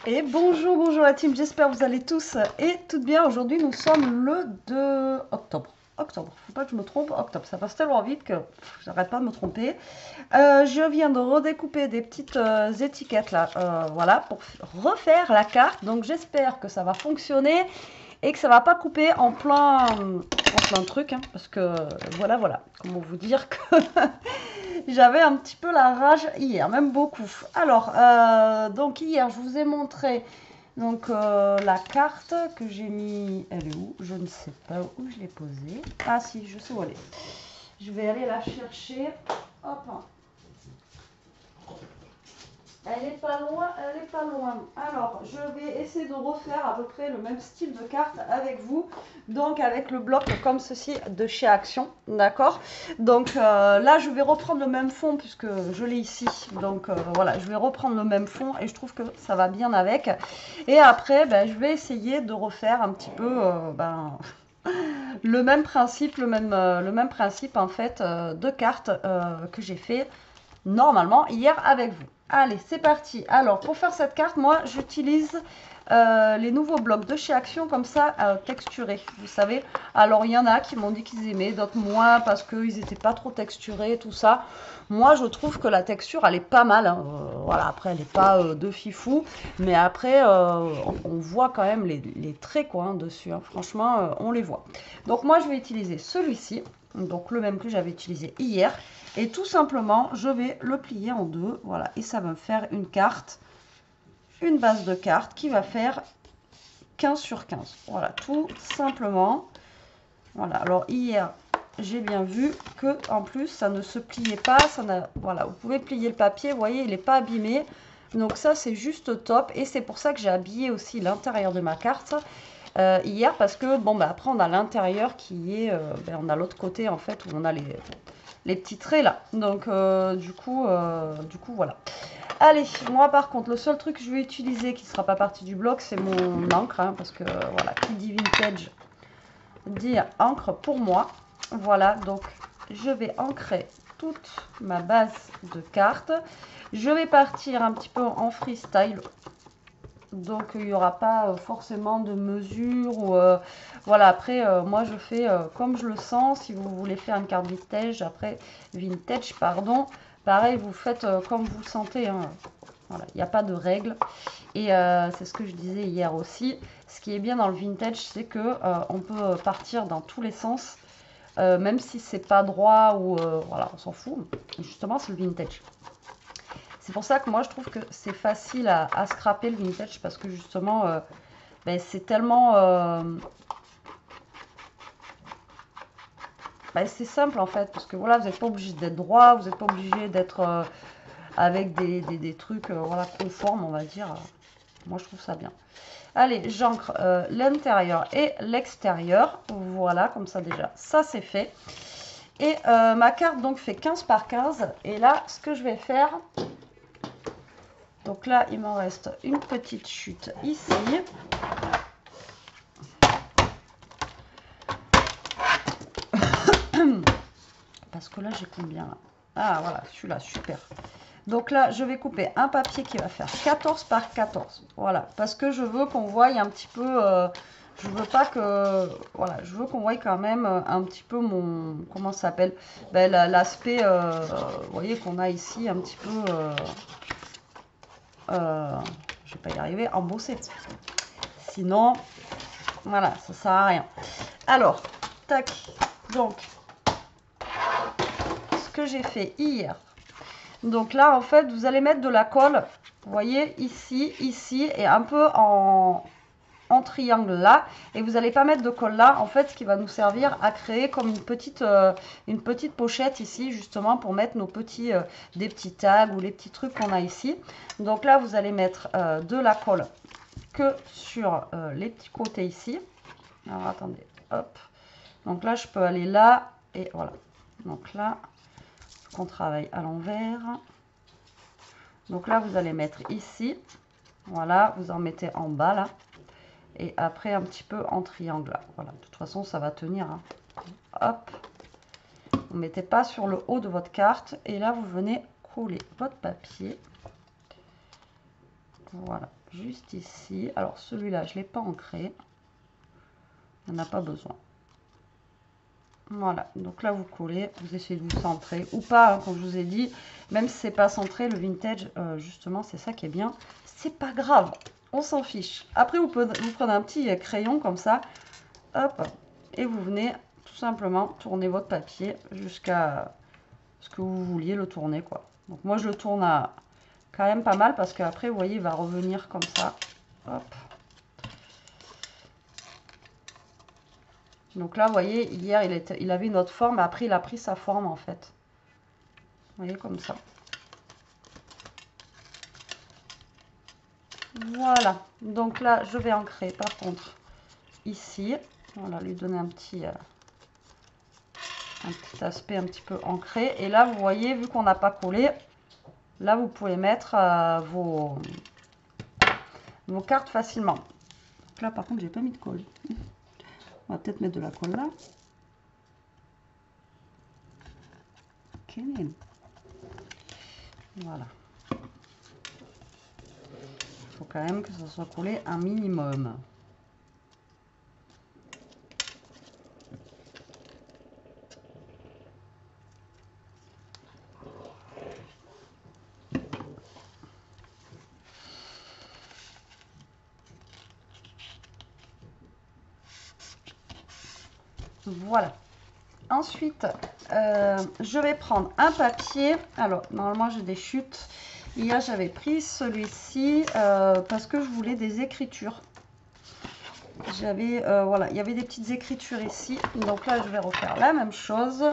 Et bonjour, bonjour la team, j'espère que vous allez tous et toutes bien. Aujourd'hui, nous sommes le 2 octobre. Octobre, faut pas que je me trompe, octobre, ça passe tellement vite que j'arrête pas de me tromper. Je viens de redécouper des petites étiquettes là, voilà, pour refaire la carte. Donc j'espère que ça va fonctionner et que ça va pas couper en plein truc, hein, parce que voilà, voilà, comment vous dire que j'avais un petit peu la rage hier, même beaucoup. Alors, donc hier, je vous ai montré donc la carte que j'ai mis. Elle est où? Je ne sais pas où je l'ai posée. Ah si, je sais où elle est. Je vais aller la chercher. Hop. Elle est pas loin, elle est pas loin. Alors, je vais essayer de refaire à peu près le même style de carte avec vous. Donc, avec le bloc comme ceci de chez Action. D'accord. Donc, là, je vais reprendre le même fond puisque je l'ai ici. Donc, voilà, je vais reprendre le même fond et je trouve que ça va bien avec. Et après, ben, je vais essayer de refaire un petit peu le même principe, le même principe en fait de cartes que j'ai fait normalement hier avec vous. Allez, c'est parti. Alors, pour faire cette carte, moi, j'utilise les nouveaux blocs de chez Action comme ça, texturés, vous savez. Alors, il y en a qui m'ont dit qu'ils aimaient, d'autres moins, parce qu'ils n'étaient pas trop texturés, tout ça. Moi, je trouve que la texture, elle est pas mal, hein. Voilà, après, elle n'est pas de fifou, mais après, on voit quand même les traits, quoi, hein, dessus, hein. Franchement, on les voit. Donc, moi, je vais utiliser celui-ci, donc le même que j'avais utilisé hier. Et tout simplement, je vais le plier en deux. Voilà. Et ça va me faire une carte, une base de carte qui va faire 15 sur 15. Voilà, tout simplement. Voilà. Alors hier, j'ai bien vu que en plus, ça ne se pliait pas. Voilà, vous pouvez plier le papier. Vous voyez, il n'est pas abîmé. Donc ça, c'est juste top. Et c'est pour ça que j'ai habillé aussi l'intérieur de ma carte. Hier parce que bon bah après on a l'intérieur qui est on a l'autre côté en fait où on a les petits traits là. Donc du coup voilà. Allez, moi par contre le seul truc que je vais utiliser qui ne sera pas partie du bloc c'est mon encre, hein, parce que voilà, qui dit vintage dit encre pour moi. Voilà, donc je vais ancrer toute ma base de cartes. Je vais partir un petit peu en freestyle. Donc il n'y aura pas forcément de mesure ou voilà. Après moi je fais comme je le sens. Si vous voulez faire une carte vintage pardon, pareil vous faites comme vous le sentez, hein. Voilà, il n'y a pas de règle. Et c'est ce que je disais hier aussi. Ce qui est bien dans le vintage, c'est que on peut partir dans tous les sens, même si c'est pas droit ou voilà, on s'en fout. Justement, c'est le vintage. C'est pour ça que moi je trouve que c'est facile à scraper le vintage parce que justement c'est tellement c'est simple en fait parce que voilà, vous n'êtes pas obligé d'être droit, vous n'êtes pas obligé d'être avec des trucs voilà, conformes, on va dire. Moi je trouve ça bien. Allez, j'ancre l'intérieur et l'extérieur. Voilà, comme ça déjà, ça c'est fait. Et ma carte donc fait 15 par 15. Et là, ce que je vais faire, donc là, il m'en reste une petite chute ici. Parce que là, j'ai combien là? Ah, voilà, celui-là, super. Donc là, je vais couper un papier qui va faire 14 par 14. Voilà, parce que je veux qu'on voie un petit peu... je veux pas que... Voilà, je veux qu'on voie quand même un petit peu mon... Comment ça s'appelle? L'aspect, vous voyez, qu'on a ici un petit peu... je vais pas y arriver, embossé. Sinon, voilà, ça sert à rien. Alors, tac, donc, ce que j'ai fait hier. Donc là, en fait, vous allez mettre de la colle, vous voyez, ici, ici, et un peu en triangle là. Et vous n'allez pas mettre de colle là, en fait, ce qui va nous servir à créer comme une petite pochette ici, justement, pour mettre nos petits, des petits tags ou les petits trucs qu'on a ici. Donc là, vous allez mettre de la colle que sur les petits côtés ici. Alors, attendez, hop. Donc là, je peux aller là, et voilà. Donc là, qu'on travaille à l'envers. Donc là, vous allez mettre ici. Voilà, vous en mettez en bas là. Et après, un petit peu en triangle là. Voilà, de toute façon, ça va tenir, hein. Hop. Vous ne mettez pas sur le haut de votre carte. Et là, vous venez coller votre papier. Voilà, juste ici. Alors celui-là, je ne l'ai pas ancré. Il n'y en a pas besoin. Voilà, donc là vous collez, vous essayez de vous centrer ou pas, hein, comme je vous ai dit, même si c'est pas centré, le vintage, justement, c'est ça qui est bien. C'est pas grave, on s'en fiche. Après, vous prenez un petit crayon comme ça, hop, et vous venez tout simplement tourner votre papier jusqu'à ce que vous vouliez le tourner, quoi. Donc moi, je le tourne à quand même pas mal parce qu'après, vous voyez, il va revenir comme ça, hop. Donc là, vous voyez, hier, il avait une autre forme. Après, il a pris sa forme, en fait. Vous voyez, comme ça. Voilà. Donc là, je vais ancrer, par contre, ici. Voilà, lui donner un petit aspect un petit peu ancré. Et là, vous voyez, vu qu'on n'a pas collé, là, vous pouvez mettre vos cartes facilement. Donc là, par contre, j'ai pas mis de colle. On va peut-être mettre de la colle là. Ok. Voilà. Il faut quand même que ça soit collé un minimum. Voilà. Ensuite, je vais prendre un papier. Alors, normalement, j'ai des chutes. Hier, j'avais pris celui-ci parce que je voulais des écritures. J'avais, voilà, il y avait des petites écritures ici. Donc là, je vais refaire la même chose.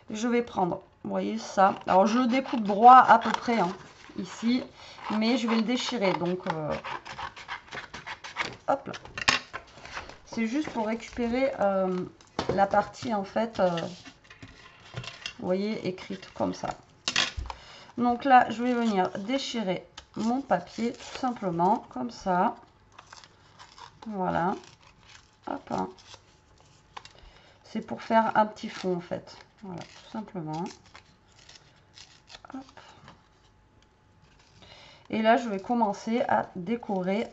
Je vais prendre, vous voyez ça. Alors, je le découpe droit à peu près, hein, ici. Mais je vais le déchirer. Donc, hop là. C'est juste pour récupérer la partie, en fait, vous voyez, écrite comme ça. Donc là, je vais venir déchirer mon papier tout simplement, comme ça. Voilà. Hop. C'est pour faire un petit fond, en fait. Voilà, tout simplement. Hop. Et là, je vais commencer à décorer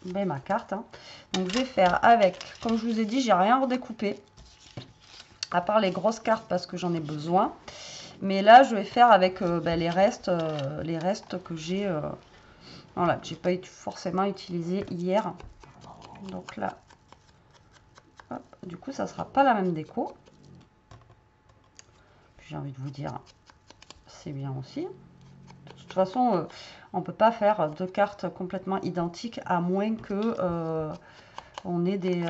ma carte. Hein. Donc, je vais faire avec, comme je vous ai dit, j'ai rien redécoupé. À part les grosses cartes parce que j'en ai besoin. Mais là, je vais faire avec les restes que j'ai, voilà, que j'ai pas forcément utilisé hier. Donc là, hop, du coup, ça sera pas la même déco. J'ai envie de vous dire, c'est bien aussi. De toute façon, on peut pas faire deux cartes complètement identiques à moins que on ait des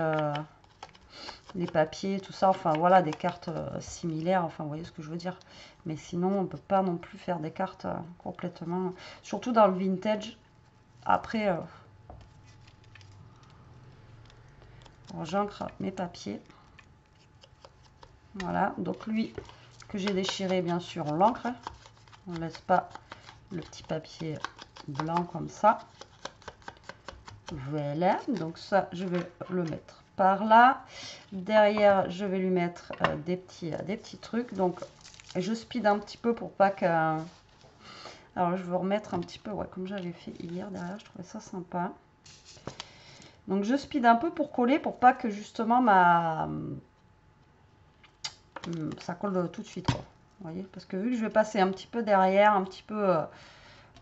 papiers, tout ça. Enfin, voilà, des cartes similaires. Enfin, vous voyez ce que je veux dire. Mais sinon, on peut pas non plus faire des cartes complètement... Surtout dans le vintage. Après, j'encre mes papiers. Voilà, donc lui que j'ai déchiré, bien sûr, on l'encre. On ne laisse pas le petit papier blanc comme ça. Voilà, donc ça, je vais le mettre par là. Derrière, je vais lui mettre des petits trucs. Donc, je speed un petit peu pour pas que... Alors, je vais remettre un petit peu, ouais, comme j'avais fait hier derrière, je trouvais ça sympa. Donc, je speed un peu pour coller, pour pas que justement ça colle tout de suite, quoi. Vous voyez, parce que vu que je vais passer un petit peu derrière, un petit peu...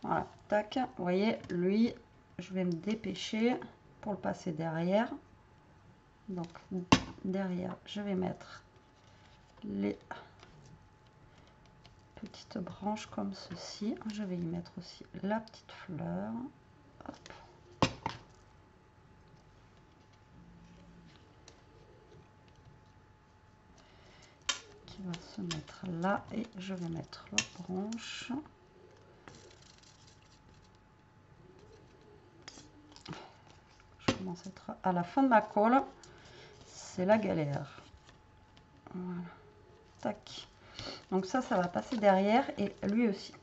voilà, tac. Vous voyez, lui, je vais me dépêcher pour le passer derrière. Donc, derrière, je vais mettre les petites branches comme ceci. Je vais y mettre aussi la petite fleur. Hop. Qui va se mettre là. Et je vais mettre la branche. Je commence à être à la fin de ma colle. C'est la galère. Voilà. Tac. Donc ça va passer derrière et lui aussi.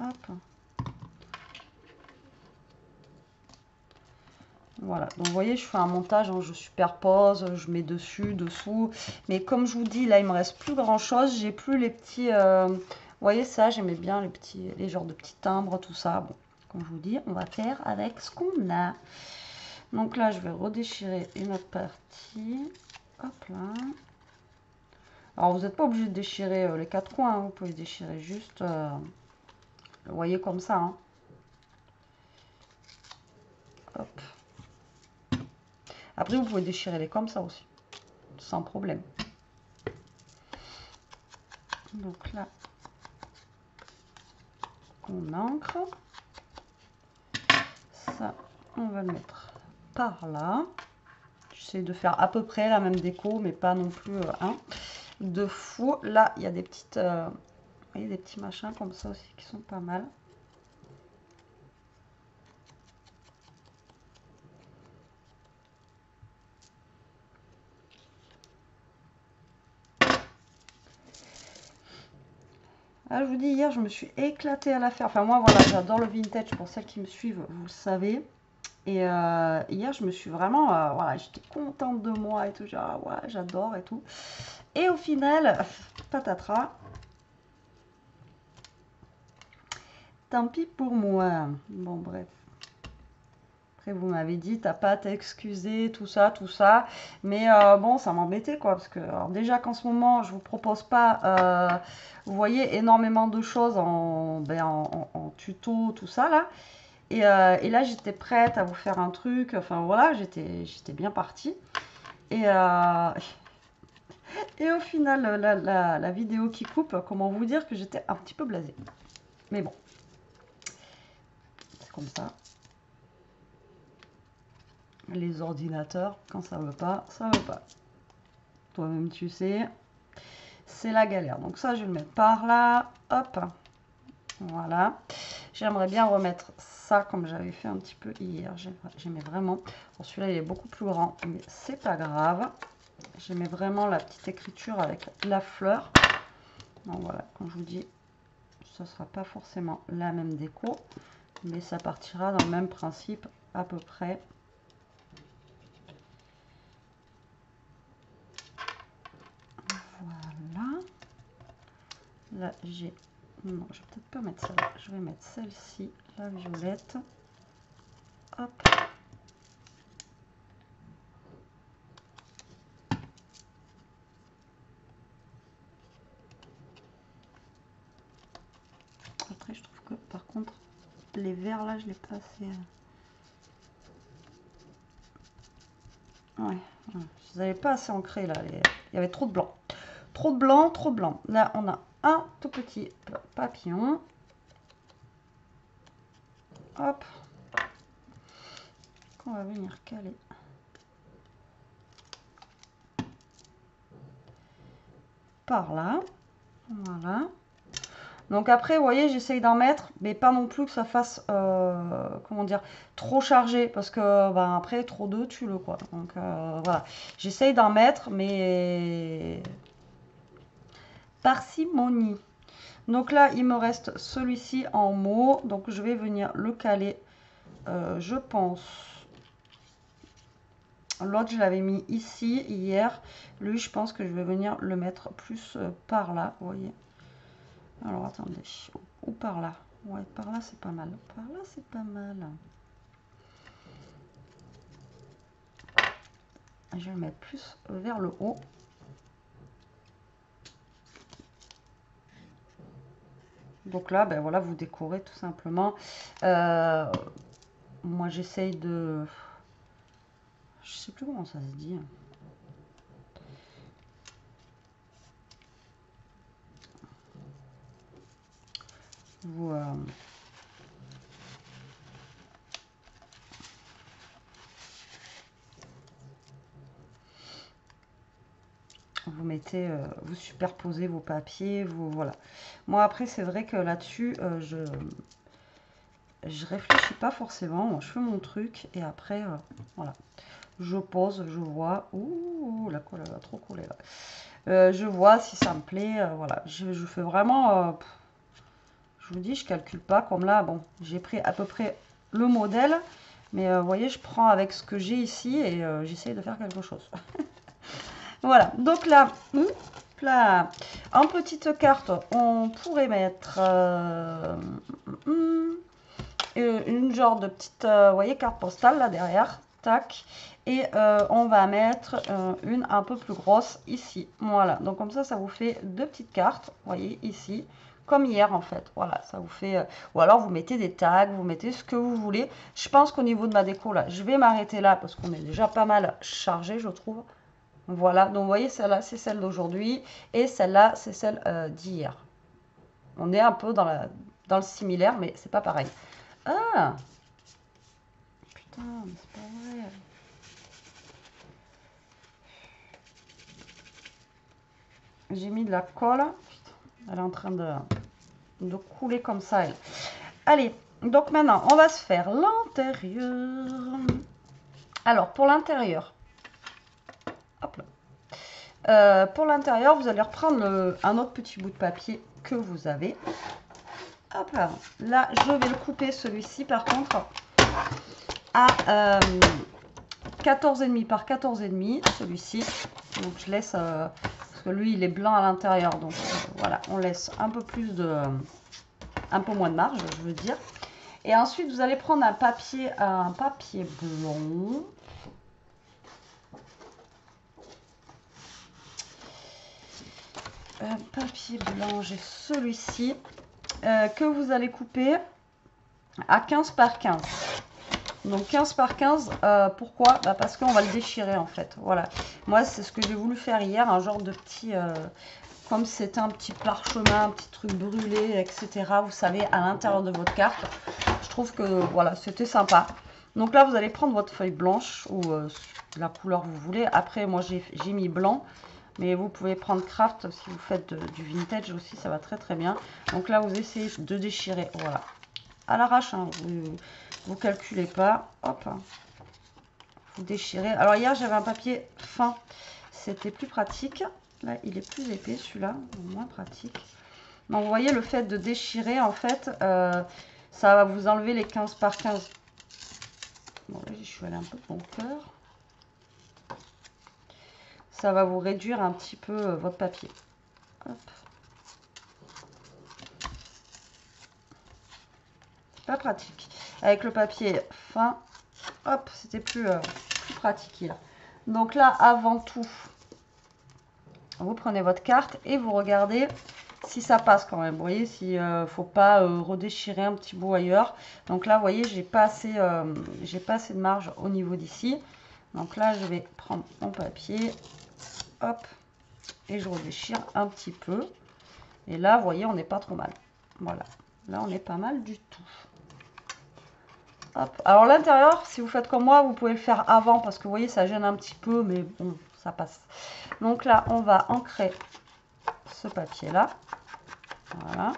Hop. Voilà, donc vous voyez, je fais un montage, hein, je superpose, je mets dessus, dessous. Mais comme je vous dis, là, il me reste plus grand chose. J'ai plus les petits... vous voyez ça, j'aimais bien les genres de petits timbres, tout ça. Bon, comme je vous dis, on va faire avec ce qu'on a. Donc là, je vais redéchirer une autre partie. Hop là. Alors, vous n'êtes pas obligé de déchirer les quatre coins, hein, vous pouvez déchirer juste, vous voyez, comme ça. Hein. Hop. Après, vous pouvez déchirer les comme ça aussi, sans problème. Donc là, on ancre. Ça, on va le mettre par là. J'essaie de faire à peu près la même déco, mais pas non plus de fou. Là, il y a des petites, vous voyez, des petits machins comme ça aussi qui sont pas mal. Ah, je vous dis, hier, je me suis éclatée à la faire. Enfin, moi, voilà, j'adore le vintage. Pour celles qui me suivent, vous le savez. Et hier, je me suis vraiment... voilà, j'étais contente de moi et tout. Genre, ah, ouais, j'adore et tout. Et au final, patatras. Tant pis pour moi. Bon, bref. Après, vous m'avez dit, t'as pas à t'excuser, tout ça, tout ça. Mais bon, ça m'embêtait, quoi. Parce que, alors, déjà qu'en ce moment, je vous propose pas, vous voyez, énormément de choses en tuto, tout ça, là. Et là, j'étais prête à vous faire un truc. Enfin, voilà, j'étais bien partie. Et, et au final, la vidéo qui coupe, comment vous dire que j'étais un petit peu blasée. Mais bon, c'est comme ça. Les ordinateurs, quand ça veut pas, ça veut pas. Toi-même, tu sais, c'est la galère. Donc ça, je vais le mettre par là. Hop, voilà. J'aimerais bien remettre ça comme j'avais fait un petit peu hier. J'aimais vraiment. Bon, celui-là, il est beaucoup plus grand, mais c'est pas grave. J'aimais vraiment la petite écriture avec la fleur. Donc voilà, comme je vous dis, ce sera pas forcément la même déco, mais ça partira dans le même principe à peu près. Voilà. Là, j'ai... Non, je vais peut-être pas mettre celle-là. Je vais mettre celle-ci, la violette. Hop. Après, je trouve que, par contre, les verts, là, je les pas assez... Ouais, je les avais pas assez ancrés, là. Il y avait trop de blanc. Trop de blanc, trop de blanc. Là, on a un tout petit papillon. Hop. Qu'on va venir caler. Par là. Voilà. Donc après, vous voyez, j'essaye d'en mettre, mais pas non plus que ça fasse, comment dire, trop chargé, parce que ben, après, trop de tue-le, quoi. Donc voilà, j'essaye d'en mettre, mais parcimonie. Donc là, il me reste celui-ci en mot, donc je vais venir le caler, je pense. L'autre, je l'avais mis ici hier. Lui, je pense que je vais venir le mettre plus par là, vous voyez. Alors, attendez. Ou par là. Ouais, par là, c'est pas mal. Par là, c'est pas mal. Je vais le mettre plus vers le haut. Donc là, ben voilà, vous décorez tout simplement. Moi, j'essaye de... Je sais plus comment ça se dit. Vous... vous mettez, vous superposez vos papiers, vous voilà. Moi après c'est vrai que là-dessus je réfléchis pas forcément, je fais mon truc et après voilà, je pose, je vois, ouh la colle elle va trop couler là. Je vois si ça me plaît, voilà, je fais vraiment, je vous dis je calcule pas comme là, bon j'ai pris à peu près le modèle. Mais vous voyez, je prends avec ce que j'ai ici et j'essaye de faire quelque chose. Voilà, donc là, en petite carte, on pourrait mettre une genre de petite, vous voyez, carte postale là derrière, tac, et on va mettre une un peu plus grosse ici, voilà, donc comme ça vous fait deux petites cartes, vous voyez, ici, comme hier en fait, voilà, ça vous fait, ou alors vous mettez des tags, vous mettez ce que vous voulez. Je pense qu'au niveau de ma déco là, je vais m'arrêter là parce qu'on est déjà pas mal chargé, je trouve. Voilà, donc vous voyez, celle-là, c'est celle d'aujourd'hui. Et celle-là, c'est celle d'hier. On est un peu dans le similaire, mais c'est pas pareil. Ah! Putain, mais c'est pas vrai. J'ai mis de la colle. Putain, elle est en train de couler comme ça, elle. Allez, donc maintenant, on va se faire l'intérieur. Alors, pour l'intérieur. Hop là. Pour l'intérieur, vous allez reprendre un autre petit bout de papier que vous avez. Hop là. Là, je vais le couper celui-ci par contre à 14,5 par 14,5 celui-ci. Donc je laisse parce que lui il est blanc à l'intérieur, donc voilà, on laisse un peu plus un peu moins de marge, je veux dire. Et ensuite vous allez prendre un papier blanc. Papier blanc, j'ai celui-ci que vous allez couper à 15 par 15. Donc 15 par 15, pourquoi? Parce qu'on va le déchirer en fait. Voilà. Moi, c'est ce que j'ai voulu faire hier, un genre de petit... comme c'était un petit parchemin, un petit truc brûlé, etc. Vous savez, à l'intérieur de votre carte. Je trouve que voilà, c'était sympa. Donc là, vous allez prendre votre feuille blanche ou la couleur que vous voulez. Après, moi, j'ai mis blanc. Mais vous pouvez prendre craft si vous faites du vintage aussi, ça va très très bien. Donc là, vous essayez de déchirer, voilà. À l'arrache, hein, vous calculez pas. Hop, vous déchirez. Alors hier, j'avais un papier fin, c'était plus pratique. Là, il est plus épais, celui-là, moins pratique. Donc vous voyez, le fait de déchirer, en fait, ça va vous enlever les 15 par 15. Bon, là, je suis allée un peu de mon cœur. Ça va vous réduire un petit peu votre papier. Hop. C'est pas pratique. Avec le papier fin, hop, c'était plus pratique hier. Donc là, avant tout, vous prenez votre carte et vous regardez si ça passe quand même. Vous voyez, s'il ne faut pas redéchirer un petit bout ailleurs. Donc là, vous voyez, j'ai pas assez de marge au niveau d'ici. Donc là, je vais prendre mon papier. Hop, et je redéchire un petit peu. Et là, vous voyez, on n'est pas trop mal. Voilà, là, on est pas mal du tout. Hop. Alors l'intérieur, si vous faites comme moi, vous pouvez le faire avant parce que vous voyez, ça gêne un petit peu, mais bon, ça passe. Donc là, on va ancrer ce papier-là. Voilà.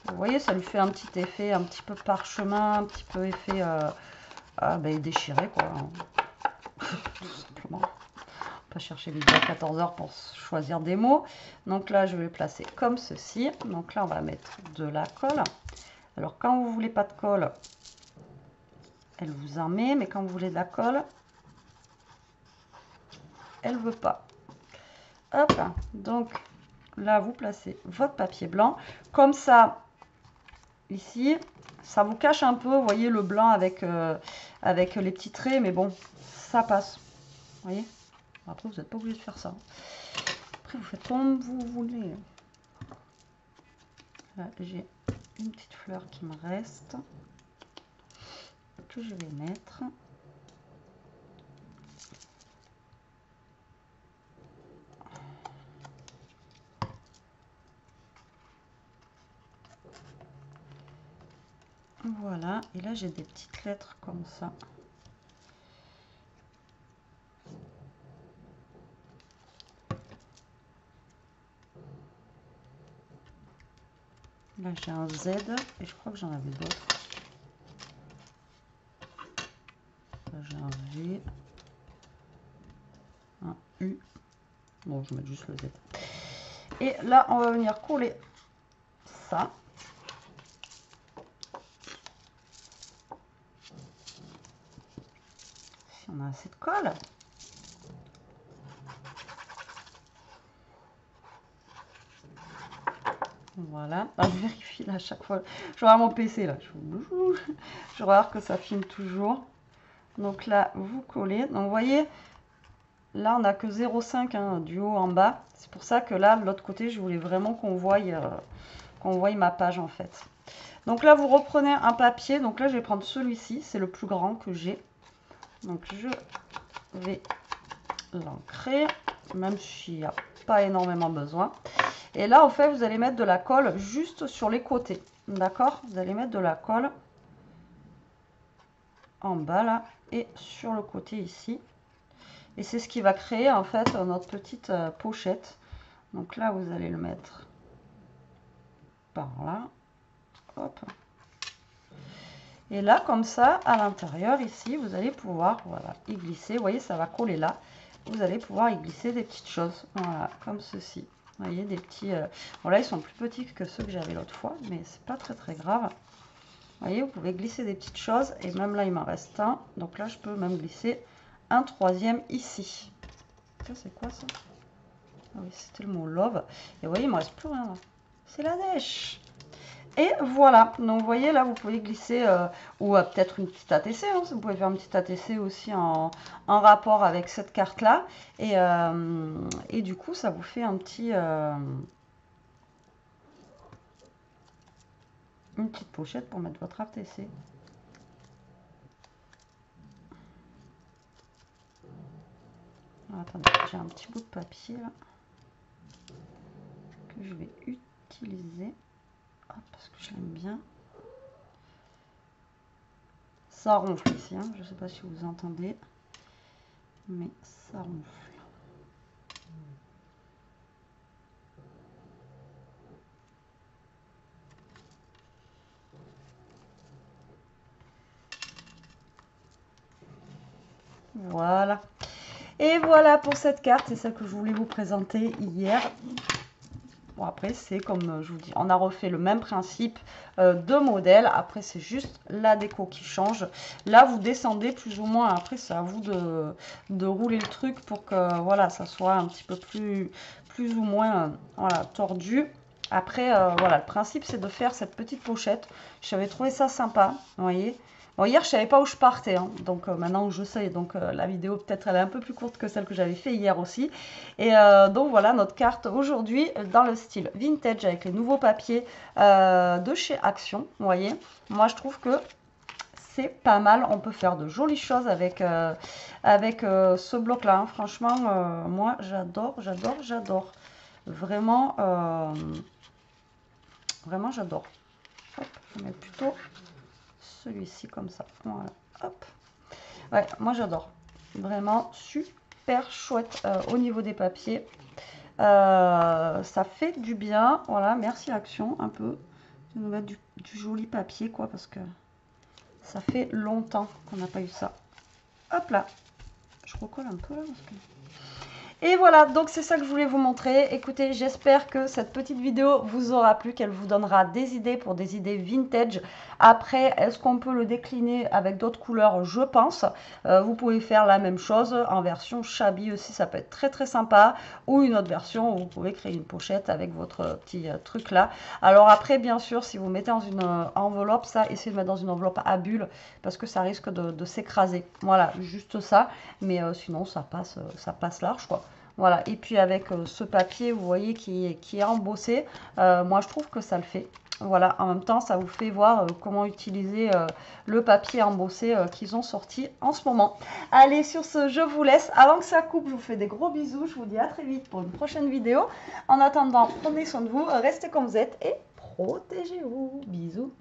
Vous voyez, ça lui fait un petit effet, un petit peu parchemin, un petit peu effet déchiré, quoi. Tout simplement. Pas chercher les à 14 heures pour choisir des mots. Donc là, je vais le placer comme ceci. Donc là, on va mettre de la colle. Alors, quand vous voulez pas de colle, elle vous en met. Mais quand vous voulez de la colle, elle veut pas. Hop. Donc là, vous placez votre papier blanc. Comme ça, ici, ça vous cache un peu. Vous voyez le blanc avec les petits traits. Mais bon, ça passe. Vous voyez? Après, vous n'êtes pas obligé de faire ça. Après, vous faites comme vous voulez. Là, j'ai une petite fleur qui me reste. Que je vais mettre. Voilà. Et là, j'ai des petites lettres comme ça. Là, j'ai un Z et je crois que j'en avais d'autres. Là, j'ai un V, un U. Bon, je vais mettre juste le Z. Et là, on va venir coller ça. On a assez de colle. Voilà. Ah, je vérifie là à chaque fois. Je regarde mon PC là. Je regarde que ça filme toujours. Donc là, vous collez. Donc vous voyez, là on n'a que 0,5 hein, du haut en bas. C'est pour ça que là, de l'autre côté, je voulais vraiment qu'on voie ma page en fait. Donc là, vous reprenez un papier. Donc là, je vais prendre celui-ci. C'est le plus grand que j'ai. Donc je vais l'ancrer, même s'il n'y a pas énormément besoin. Et là, en fait, vous allez mettre de la colle juste sur les côtés. D'accord? Vous allez mettre de la colle en bas là et sur le côté ici. Et c'est ce qui va créer en fait notre petite pochette. Donc là, vous allez le mettre par là. Hop. Et là, comme ça, à l'intérieur, ici, vous allez pouvoir voilà, y glisser. Vous voyez, ça va coller là. Vous allez pouvoir y glisser des petites choses. Voilà, comme ceci. Vous voyez, des petits... Bon, là, ils sont plus petits que ceux que j'avais l'autre fois, mais c'est pas très très grave. Vous voyez, vous pouvez glisser des petites choses. Et même là, il m'en reste un. Donc là, je peux même glisser un troisième ici. Ça, c'est quoi ça? Ah oui, c'était le mot love. Et vous voyez, il me reste plus rien là. C'est la dèche. Et voilà, donc vous voyez là, vous pouvez glisser, ou peut-être une petite ATC, hein, vous pouvez faire une petite ATC aussi en rapport avec cette carte-là. Et du coup, ça vous fait un petit, une petite pochette pour mettre votre ATC. Alors, attendez, j'ai un petit bout de papier là, que je vais utiliser. Hop, parce que je l'aime bien. Ça ronfle ici, hein. Je ne sais pas si vous entendez, mais ça ronfle. Voilà. Et voilà pour cette carte, c'est celle que je voulais vous présenter hier. Bon, après, c'est comme je vous dis, on a refait le même principe de modèle. Après, c'est juste la déco qui change. Là, vous descendez plus ou moins. Après, c'est à vous de rouler le truc pour que voilà, ça soit un petit peu plus ou moins voilà, tordu. Après, voilà, le principe, c'est de faire cette petite pochette. J'avais trouvé ça sympa, vous voyez. Bon, hier, je ne savais pas où je partais, hein. Donc maintenant, je sais. Donc la vidéo, peut-être, elle est un peu plus courte que celle que j'avais fait hier aussi. Et donc, voilà notre carte aujourd'hui dans le style vintage avec les nouveaux papiers de chez Action, vous voyez. Moi, je trouve que c'est pas mal. On peut faire de jolies choses avec, ce bloc-là, hein. Franchement, moi, j'adore, j'adore, j'adore. Vraiment, vraiment, j'adore. Hop, je vais mettre plutôt celui-ci comme ça. Voilà, hop. Ouais, moi j'adore. Vraiment super chouette au niveau des papiers. Ça fait du bien. Voilà, merci Action un peu. Je vais nous mettre du joli papier quoi parce que ça fait longtemps qu'on n'a pas eu ça. Hop là. Je recolle un peu là parce que... Et voilà, donc c'est ça que je voulais vous montrer. Écoutez, j'espère que cette petite vidéo vous aura plu, qu'elle vous donnera des idées pour des idées vintage. Après, est-ce qu'on peut le décliner avec d'autres couleurs? Je pense. Vous pouvez faire la même chose en version shabby aussi, ça peut être très très sympa. Ou une autre version où vous pouvez créer une pochette avec votre petit truc là. Alors après, bien sûr, si vous mettez dans une enveloppe, ça, essayez de mettre dans une enveloppe à bulles parce que ça risque de s'écraser. Voilà, juste ça. Mais sinon, ça passe large quoi. Voilà, et puis avec ce papier, vous voyez, qui est embossé, moi je trouve que ça le fait. Voilà, en même temps, ça vous fait voir comment utiliser le papier embossé qu'ils ont sorti en ce moment. Allez, sur ce, je vous laisse. Avant que ça coupe, je vous fais des gros bisous. Je vous dis à très vite pour une prochaine vidéo. En attendant, prenez soin de vous, restez comme vous êtes et protégez-vous. Bisous.